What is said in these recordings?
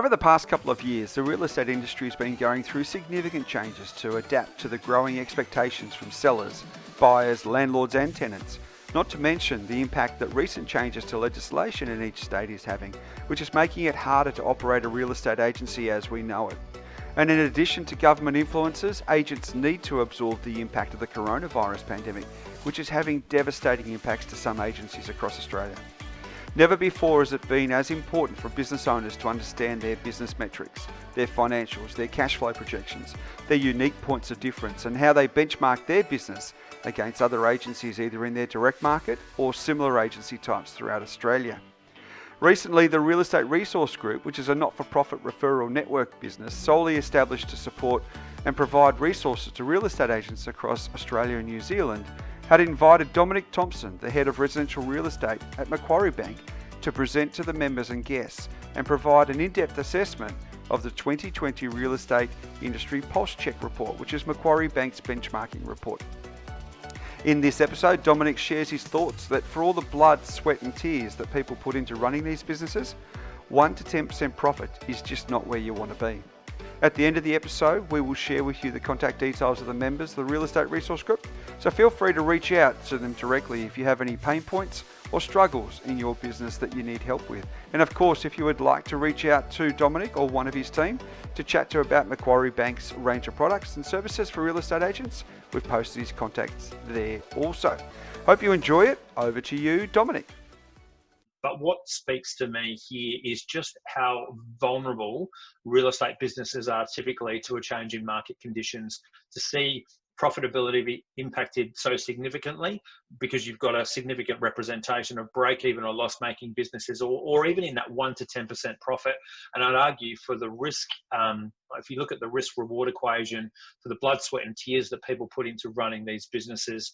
Over the past couple of years, the real estate industry has been going through significant changes to adapt to the growing expectations from sellers, buyers, landlords and tenants, not to mention the impact that recent changes to legislation in each state is having, which is making it harder to operate a real estate agency as we know it. And in addition to government influences, agents need to absorb the impact of the coronavirus pandemic, which is having devastating impacts to some agencies across Australia. Never before has it been as important for business owners to understand their business metrics, their financials, their cash flow projections, their unique points of difference, and how they benchmark their business against other agencies either in their direct market or similar agency types throughout Australia. Recently, the Real Estate Resource Group, which is a not-for-profit referral network business solely established to support and provide resources to real estate agents across Australia and New Zealand, had invited Domonic Thompson, the head of residential real estate at Macquarie Bank, to present to the members and guests and provide an in-depth assessment of the 2020 Real Estate Industry Pulse Check report, which is Macquarie Bank's benchmarking report. In this episode, Domonic shares his thoughts that for all the blood, sweat and tears that people put into running these businesses, 1 to 10% profit is just not where you want to be. At the end of the episode, we will share with you the contact details of the members of the Real Estate Resource Group, so feel free to reach out to them directly if you have any pain points or struggles in your business that you need help with. And of course, if you would like to reach out to Domonic or one of his team to chat to about Macquarie Bank's range of products and services for real estate agents, we've posted his contacts there also. Hope you enjoy it. Over to you, Domonic. But what speaks to me here is just how vulnerable real estate businesses are typically to a change in market conditions. To see profitability be impacted so significantly because you've got a significant representation of break-even or loss-making businesses, or even in that 1 to 10% profit. And I'd argue for the risk, if you look at the risk-reward equation for the blood, sweat and tears that people put into running these businesses,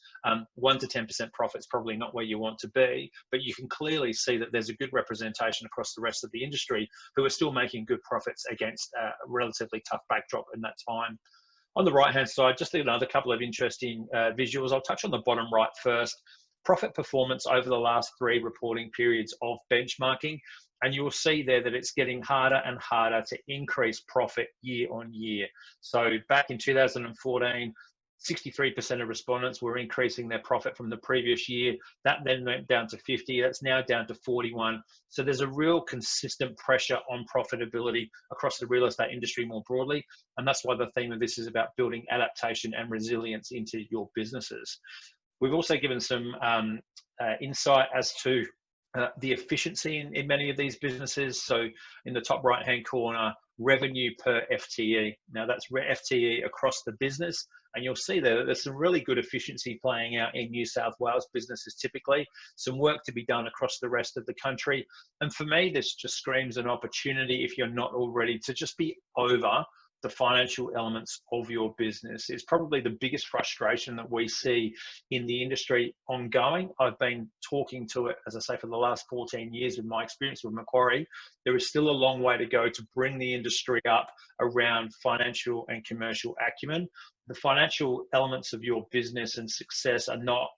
1 to 10% profit is probably not where you want to be, but you can clearly see that there's a good representation across the rest of the industry who are still making good profits against a relatively tough backdrop in that time. On the right-hand side, just another couple of interesting visuals. I'll touch on the bottom right first. Profit performance over the last 3 reporting periods of benchmarking. And you will see there that it's getting harder and harder to increase profit year on year. So back in 2014, 63% of respondents were increasing their profit from the previous year. That then went down to 50. That's now down to 41. So there's a real consistent pressure on profitability across the real estate industry more broadly. And that's why the theme of this is about building adaptation and resilience into your businesses. We've also given some insight as to the efficiency in many of these businesses. So in the top right-hand corner, revenue per FTE. Now that's FTE across the business. And you'll see there that there's some really good efficiency playing out in New South Wales businesses typically, some work to be done across the rest of the country. And for me, this just screams an opportunity, if you're not already, to just be over the financial elements of your business. Is probably the biggest frustration that we see in the industry ongoing. I've been talking to it, as I say, for the last 14 years with my experience with Macquarie. There is still a long way to go to bring the industry up around financial and commercial acumen. The financial elements of your business and success are not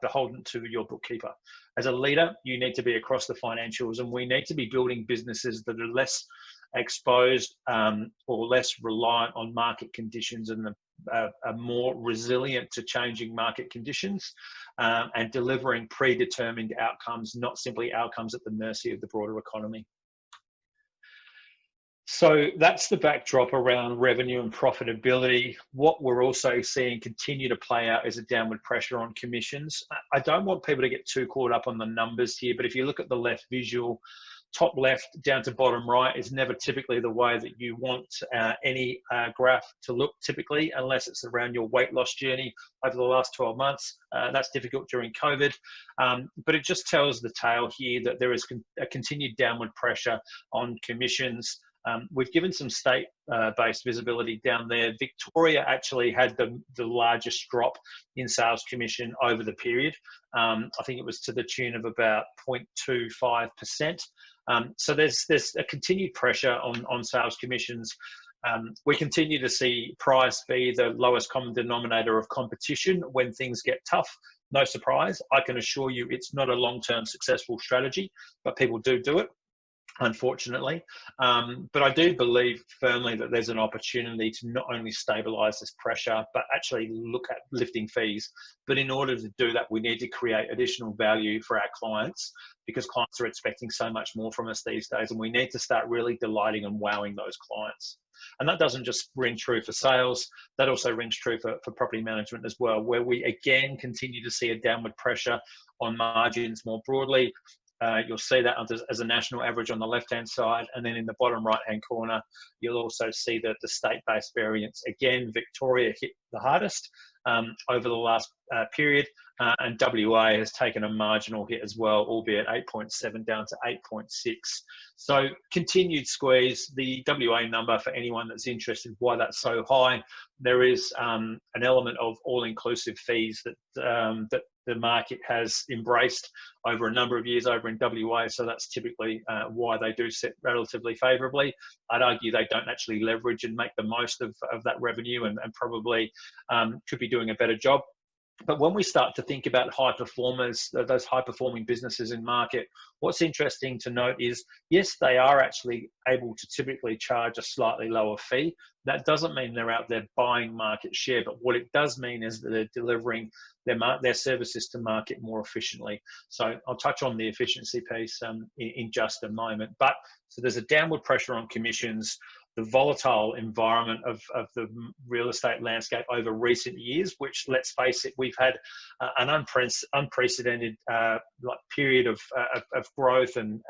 beholden to your bookkeeper. As a leader, you need to be across the financials, and we need to be building businesses that are less exposed or less reliant on market conditions and are more resilient to changing market conditions and delivering predetermined outcomes, not simply outcomes at the mercy of the broader economy. So that's the backdrop around revenue and profitability. What we're also seeing continue to play out is a downward pressure on commissions. I don't want people to get too caught up on the numbers here, but if you look at the left visual, top left down to bottom right is never typically the way that you want any graph to look typically, unless it's around your weight loss journey over the last 12 months. That's difficult during COVID, but it just tells the tale here that there is a continued downward pressure on commissions. We've given some state-based visibility down there. Victoria actually had the largest drop in sales commission over the period. I think it was to the tune of about 0.25%. So there's a continued pressure on sales commissions. We continue to see price be the lowest common denominator of competition when things get tough. No surprise. I can assure you it's not a long-term successful strategy, but people do it. unfortunately. But I do believe firmly that there's an opportunity to not only stabilise this pressure, but actually look at lifting fees. But in order to do that, we need to create additional value for our clients, because clients are expecting so much more from us these days, and we need to start really delighting and wowing those clients. And that doesn't just ring true for sales, that also rings true for property management as well, where we again continue to see a downward pressure on margins more broadly. You'll see that as a national average on the left-hand side, and then in the bottom right-hand corner, you'll also see that the state-based variance. Again, Victoria hit the hardest over the last period, and WA has taken a marginal hit as well, albeit 8.7 down to 8.6. So continued squeeze. The WA number, for anyone that's interested why that's so high, there is an element of all-inclusive fees that the market has embraced over a number of years over in WA, so that's typically why they do sit relatively favourably. I'd argue they don't actually leverage and make the most of that revenue, and probably could be doing a better job. But when we start to think about high performers, those high performing businesses in market, what's interesting to note is, yes, they are actually able to typically charge a slightly lower fee. That doesn't mean they're out there buying market share, but what it does mean is that they're delivering their services to market more efficiently. So I'll touch on the efficiency piece in just a moment. But so there's a downward pressure on commissions. The volatile environment of the real estate landscape over recent years, which, let's face it, we've had an unprecedented period of growth and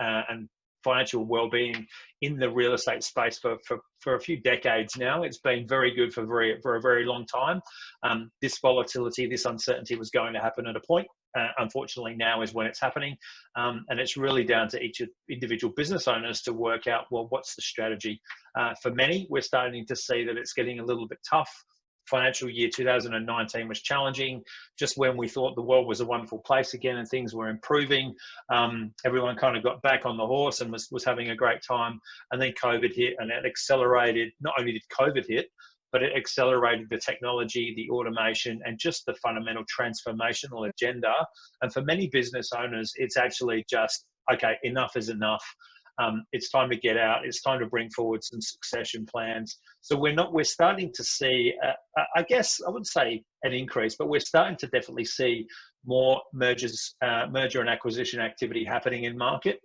financial well-being in the real estate space for a few decades now. It's been very good for a very long time. This volatility, this uncertainty was going to happen at a point. Unfortunately, now is when it's happening. And it's really down to each individual business owners to work out, well, what's the strategy? For many, we're starting to see that it's getting a little bit tough. Financial year 2019 was challenging, just when we thought the world was a wonderful place again and things were improving. Everyone kind of got back on the horse and was having a great time. And then COVID hit, and it accelerated. Not only did COVID hit, but it accelerated the technology, the automation, and just the fundamental transformational agenda. And for many business owners, it's actually just, okay, enough is enough. It's time to get out. It's time to bring forward some succession plans. So we're starting to see, I guess I wouldn't say an increase, but we're starting to definitely see more merger and acquisition activity happening in market.